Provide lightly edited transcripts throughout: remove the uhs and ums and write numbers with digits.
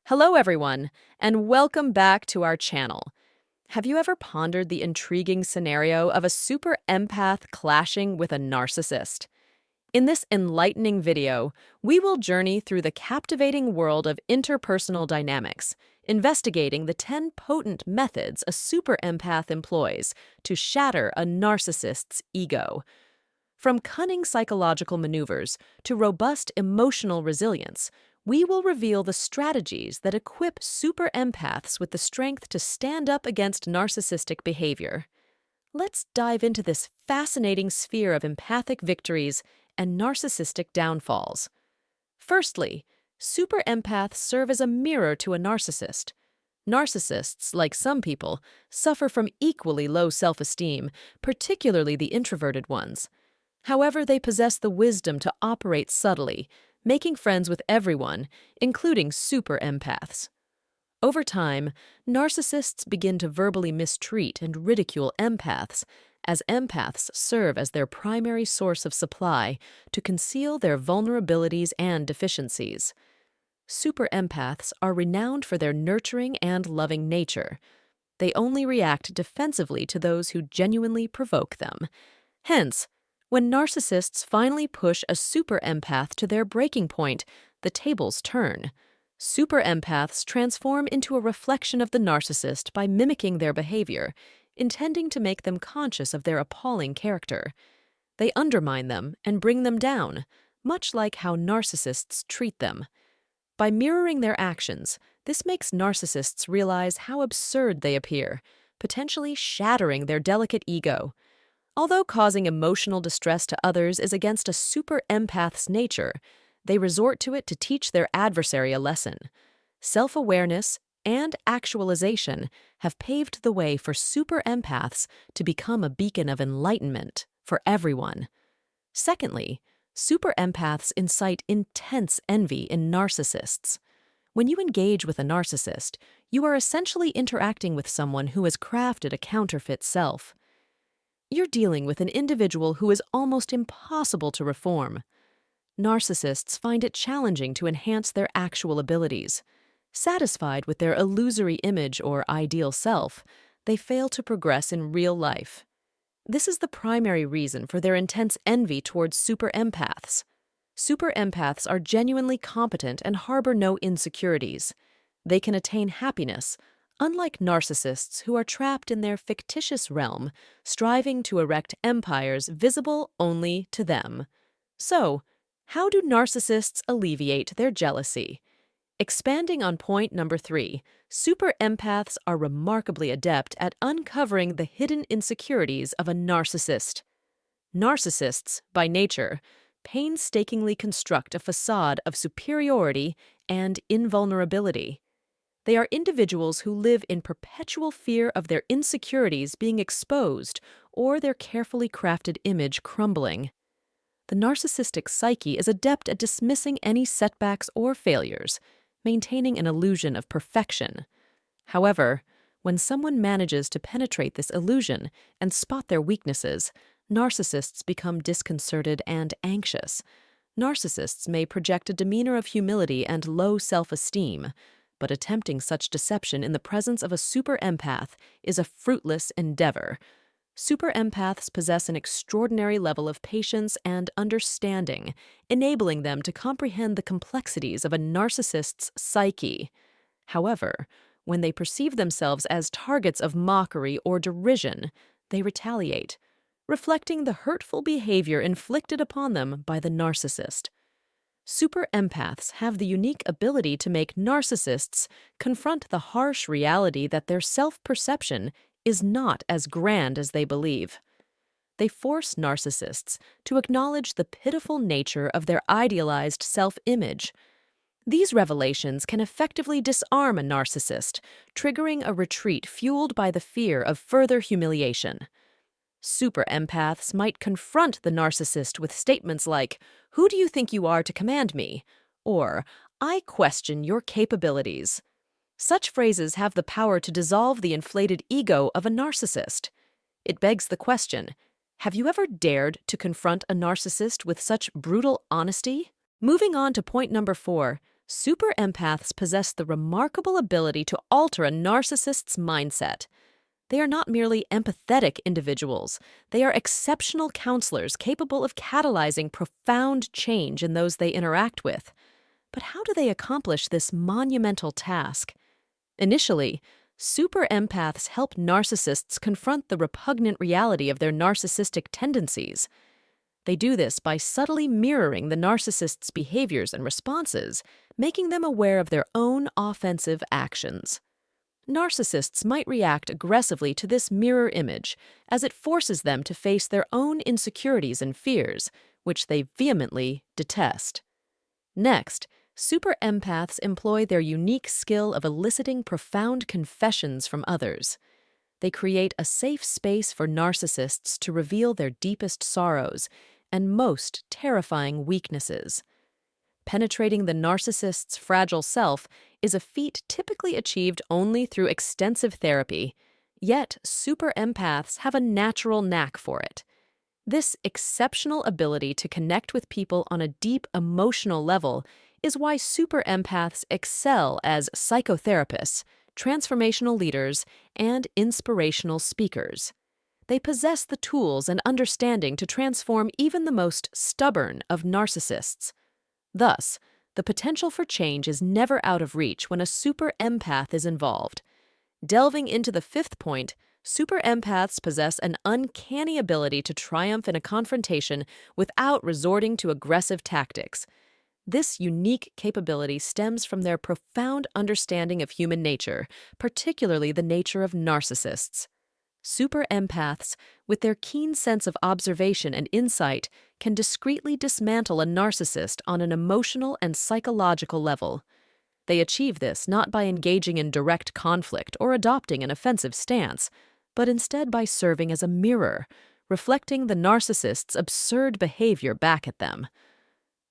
Hello, everyone, and welcome back to our channel. Have you ever pondered the intriguing scenario of a super empath clashing with a narcissist? In this enlightening video, we will journey through the captivating world of interpersonal dynamics, investigating the 10 potent methods a super empath employs to shatter a narcissist's ego. From cunning psychological maneuvers to robust emotional resilience, we will reveal the strategies that equip super empaths with the strength to stand up against narcissistic behavior. Let's dive into this fascinating sphere of empathic victories and narcissistic downfalls. Firstly, super empaths serve as a mirror to a narcissist. Narcissists, like some people, suffer from equally low self-esteem, particularly the introverted ones. However, they possess the wisdom to operate subtly, making friends with everyone, including super empaths. Over time, narcissists begin to verbally mistreat and ridicule empaths, as empaths serve as their primary source of supply to conceal their vulnerabilities and deficiencies. Super empaths are renowned for their nurturing and loving nature. They only react defensively to those who genuinely provoke them. Hence, when narcissists finally push a super empath to their breaking point, the tables turn. Super empaths transform into a reflection of the narcissist by mimicking their behavior, intending to make them conscious of their appalling character. They undermine them and bring them down, much like how narcissists treat them. By mirroring their actions, this makes narcissists realize how absurd they appear, potentially shattering their delicate ego. Although causing emotional distress to others is against a super empath's nature, they resort to it to teach their adversary a lesson. Self-awareness and actualization have paved the way for super empaths to become a beacon of enlightenment for everyone. Secondly, super empaths incite intense envy in narcissists. When you engage with a narcissist, you are essentially interacting with someone who has crafted a counterfeit self. You're dealing with an individual who is almost impossible to reform. Narcissists find it challenging to enhance their actual abilities. Satisfied with their illusory image or ideal self, they fail to progress in real life. This is the primary reason for their intense envy towards super empaths. Super empaths are genuinely competent and harbor no insecurities. They can attain happiness, unlike narcissists who are trapped in their fictitious realm, striving to erect empires visible only to them. So, how do narcissists alleviate their jealousy? Expanding on point number 3, super empaths are remarkably adept at uncovering the hidden insecurities of a narcissist. Narcissists, by nature, painstakingly construct a facade of superiority and invulnerability. They are individuals who live in perpetual fear of their insecurities being exposed or their carefully crafted image crumbling. The narcissistic psyche is adept at dismissing any setbacks or failures, maintaining an illusion of perfection. However, when someone manages to penetrate this illusion and spot their weaknesses, narcissists become disconcerted and anxious. Narcissists may project a demeanor of humility and low self-esteem, but attempting such deception in the presence of a super empath is a fruitless endeavor. Super empaths possess an extraordinary level of patience and understanding, enabling them to comprehend the complexities of a narcissist's psyche. However, when they perceive themselves as targets of mockery or derision, they retaliate, reflecting the hurtful behavior inflicted upon them by the narcissist. Super empaths have the unique ability to make narcissists confront the harsh reality that their self-perception is not as grand as they believe. They force narcissists to acknowledge the pitiful nature of their idealized self-image. These revelations can effectively disarm a narcissist, triggering a retreat fueled by the fear of further humiliation. Super empaths might confront the narcissist with statements like, "Who do you think you are to command me?" or "I question your capabilities." Such phrases have the power to dissolve the inflated ego of a narcissist. It begs the question, have you ever dared to confront a narcissist with such brutal honesty? Moving on to point number 4, Super empaths possess the remarkable ability to alter a narcissist's mindset. They are not merely empathetic individuals, they are exceptional counselors capable of catalyzing profound change in those they interact with. But how do they accomplish this monumental task? Initially, super empaths help narcissists confront the repugnant reality of their narcissistic tendencies. They do this by subtly mirroring the narcissist's behaviors and responses, making them aware of their own offensive actions. Narcissists might react aggressively to this mirror image, as it forces them to face their own insecurities and fears, which they vehemently detest. Next, super empaths employ their unique skill of eliciting profound confessions from others. They create a safe space for narcissists to reveal their deepest sorrows and most terrifying weaknesses. Penetrating the narcissist's fragile self is a feat typically achieved only through extensive therapy, yet super empaths have a natural knack for it. This exceptional ability to connect with people on a deep emotional level is why super empaths excel as psychotherapists, transformational leaders, and inspirational speakers. They possess the tools and understanding to transform even the most stubborn of narcissists. Thus, the potential for change is never out of reach when a super empath is involved. Delving into the fifth point, super empaths possess an uncanny ability to triumph in a confrontation without resorting to aggressive tactics. This unique capability stems from their profound understanding of human nature, particularly the nature of narcissists. Super empaths, with their keen sense of observation and insight, can discreetly dismantle a narcissist on an emotional and psychological level. They achieve this not by engaging in direct conflict or adopting an offensive stance, but instead by serving as a mirror, reflecting the narcissist's absurd behavior back at them.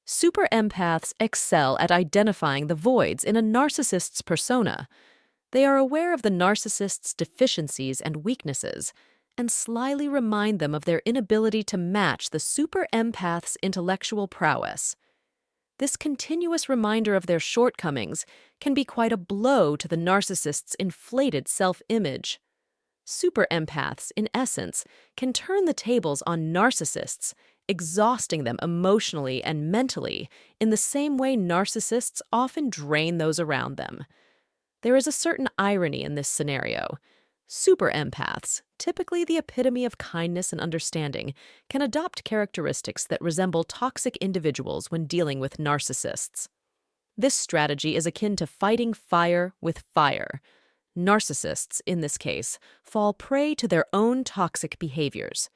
Super empaths excel at identifying the voids in a narcissist's persona. They are aware of the narcissist's deficiencies and weaknesses, and slyly remind them of their inability to match the super empath's intellectual prowess. This continuous reminder of their shortcomings can be quite a blow to the narcissist's inflated self-image. Super empaths, in essence, can turn the tables on narcissists, exhausting them emotionally and mentally in the same way narcissists often drain those around them. There is a certain irony in this scenario. Super empaths, typically the epitome of kindness and understanding, can adopt characteristics that resemble toxic individuals when dealing with narcissists. This strategy is akin to fighting fire with fire. Narcissists, in this case, fall prey to their own toxic behaviors.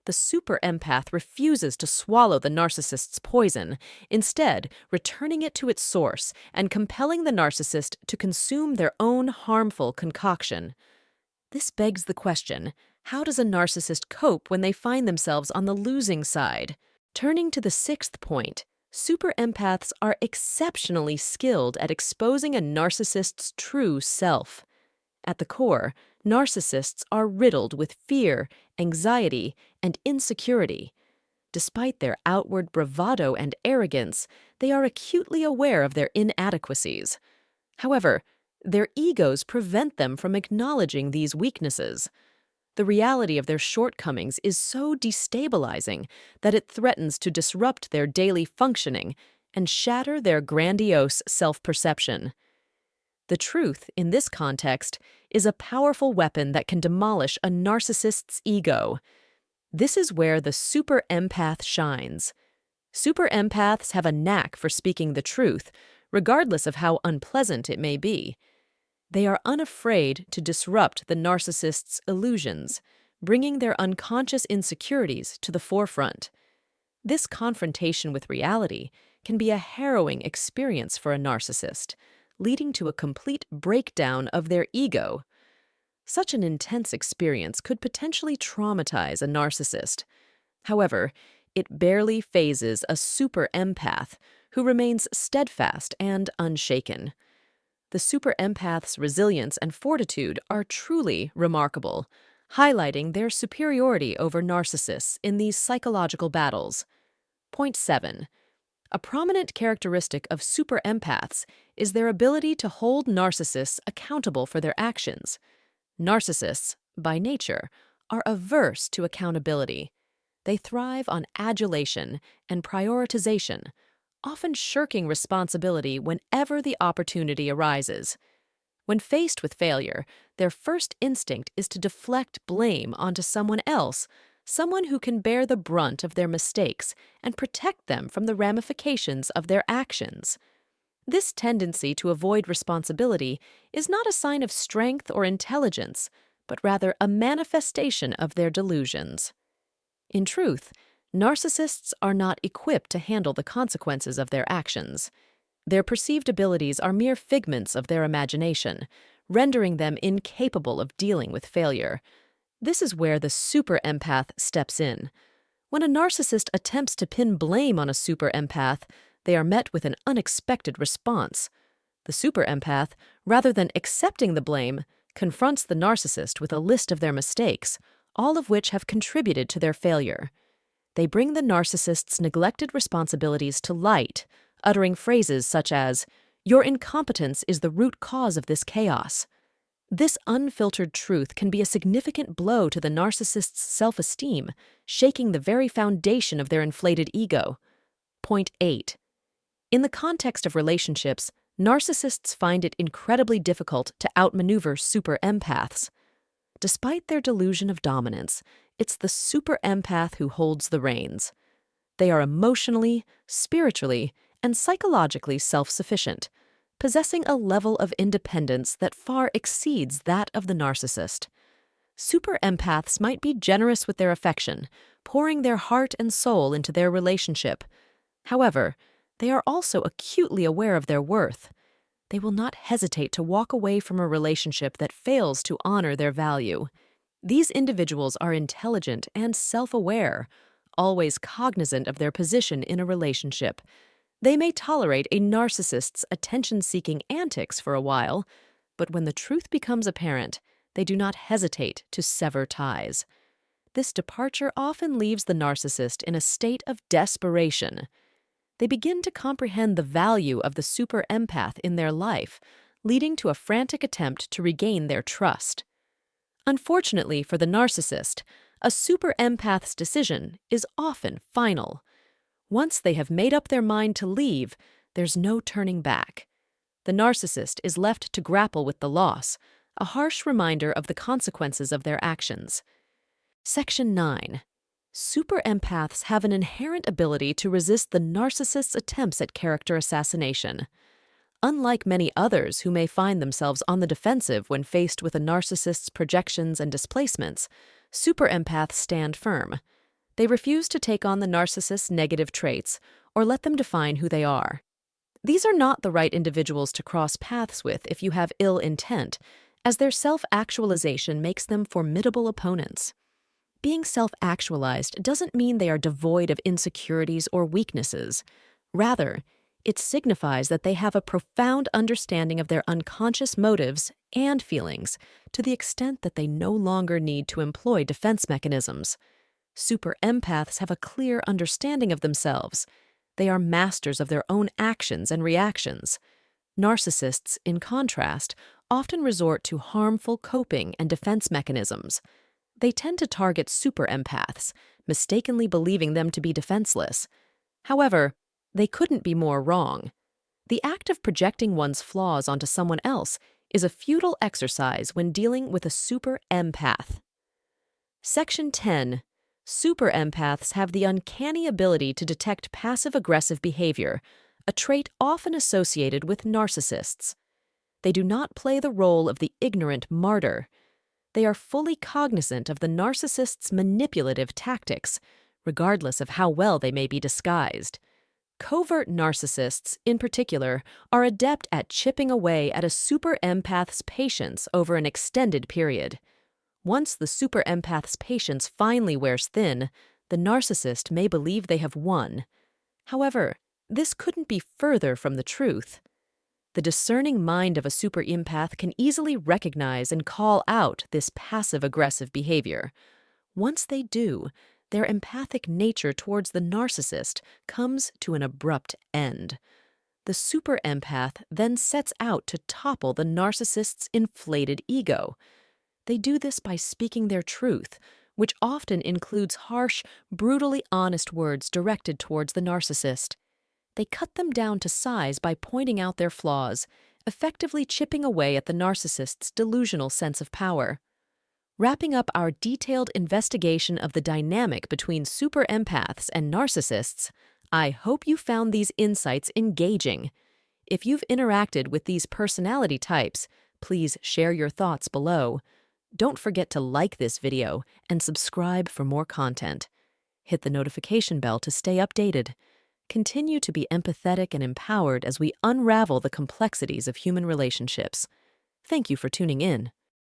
The super empath refuses to swallow the narcissist's poison, instead returning it to its source and compelling the narcissist to consume their own harmful concoction. This begs the question, how does a narcissist cope when they find themselves on the losing side? Turning to the sixth point, super empaths are exceptionally skilled at exposing a narcissist's true self. At the core, narcissists are riddled with fear, anxiety, and insecurity. Despite their outward bravado and arrogance, they are acutely aware of their inadequacies. However, their egos prevent them from acknowledging these weaknesses. The reality of their shortcomings is so destabilizing that it threatens to disrupt their daily functioning and shatter their grandiose self-perception. The truth, in this context, is a powerful weapon that can demolish a narcissist's ego. This is where the super empath shines. Super empaths have a knack for speaking the truth, regardless of how unpleasant it may be. They are unafraid to disrupt the narcissist's illusions, bringing their unconscious insecurities to the forefront. This confrontation with reality can be a harrowing experience for a narcissist, leading to a complete breakdown of their ego. Such an intense experience could potentially traumatize a narcissist. However, it barely phases a super empath who remains steadfast and unshaken. The super empath's resilience and fortitude are truly remarkable, highlighting their superiority over narcissists in these psychological battles. Point 7. A prominent characteristic of super empaths is their ability to hold narcissists accountable for their actions. Narcissists, by nature, are averse to accountability. They thrive on adulation and prioritization, often shirking responsibility whenever the opportunity arises. When faced with failure, their first instinct is to deflect blame onto someone else, someone who can bear the brunt of their mistakes and protect them from the ramifications of their actions. This tendency to avoid responsibility is not a sign of strength or intelligence, but rather a manifestation of their delusions. In truth, narcissists are not equipped to handle the consequences of their actions. Their perceived abilities are mere figments of their imagination, rendering them incapable of dealing with failure. This is where the super empath steps in. When a narcissist attempts to pin blame on a super empath, they are met with an unexpected response. The super empath, rather than accepting the blame, confronts the narcissist with a list of their mistakes, all of which have contributed to their failure. They bring the narcissist's neglected responsibilities to light, uttering phrases such as, "Your incompetence is the root cause of this chaos." This unfiltered truth can be a significant blow to the narcissist's self-esteem, shaking the very foundation of their inflated ego. Point 8. In the context of relationships, narcissists find it incredibly difficult to outmaneuver super empaths. Despite their delusion of dominance, it's the super empath who holds the reins. They are emotionally, spiritually, and psychologically self-sufficient, possessing a level of independence that far exceeds that of the narcissist. Super empaths might be generous with their affection, pouring their heart and soul into their relationship. However, they are also acutely aware of their worth. They will not hesitate to walk away from a relationship that fails to honor their value. These individuals are intelligent and self-aware, always cognizant of their position in a relationship. They may tolerate a narcissist's attention-seeking antics for a while, but when the truth becomes apparent, they do not hesitate to sever ties. This departure often leaves the narcissist in a state of desperation. They begin to comprehend the value of the super empath in their life, leading to a frantic attempt to regain their trust. Unfortunately for the narcissist, a super empath's decision is often final. Once they have made up their mind to leave, there's no turning back. The narcissist is left to grapple with the loss, a harsh reminder of the consequences of their actions. Section 9. Super empaths have an inherent ability to resist the narcissist's attempts at character assassination. Unlike many others who may find themselves on the defensive when faced with a narcissist's projections and displacements, super empaths stand firm. They refuse to take on the narcissist's negative traits or let them define who they are. These are not the right individuals to cross paths with if you have ill intent, as their self-actualization makes them formidable opponents. Being self-actualized doesn't mean they are devoid of insecurities or weaknesses. Rather, it signifies that they have a profound understanding of their unconscious motives and feelings to the extent that they no longer need to employ defense mechanisms. Super empaths have a clear understanding of themselves. They are masters of their own actions and reactions. Narcissists, in contrast, often resort to harmful coping and defense mechanisms. They tend to target super empaths, mistakenly believing them to be defenseless. However, they couldn't be more wrong. The act of projecting one's flaws onto someone else is a futile exercise when dealing with a super empath. Section 10. Super empaths have the uncanny ability to detect passive-aggressive behavior, a trait often associated with narcissists. They do not play the role of the ignorant martyr. They are fully cognizant of the narcissist's manipulative tactics, regardless of how well they may be disguised. Covert narcissists, in particular, are adept at chipping away at a super empath's patience over an extended period. Once the super empath's patience finally wears thin, the narcissist may believe they have won. However, this couldn't be further from the truth. The discerning mind of a super empath can easily recognize and call out this passive-aggressive behavior. Once they do, their empathic nature towards the narcissist comes to an abrupt end. The super empath then sets out to topple the narcissist's inflated ego. They do this by speaking their truth, which often includes harsh, brutally honest words directed towards the narcissist. They cut them down to size by pointing out their flaws, effectively chipping away at the narcissist's delusional sense of power. Wrapping up our detailed investigation of the dynamic between super empaths and narcissists, I hope you found these insights engaging. If you've interacted with these personality types, please share your thoughts below. Don't forget to like this video and subscribe for more content. Hit the notification bell to stay updated. Continue to be empathetic and empowered as we unravel the complexities of human relationships. Thank you for tuning in.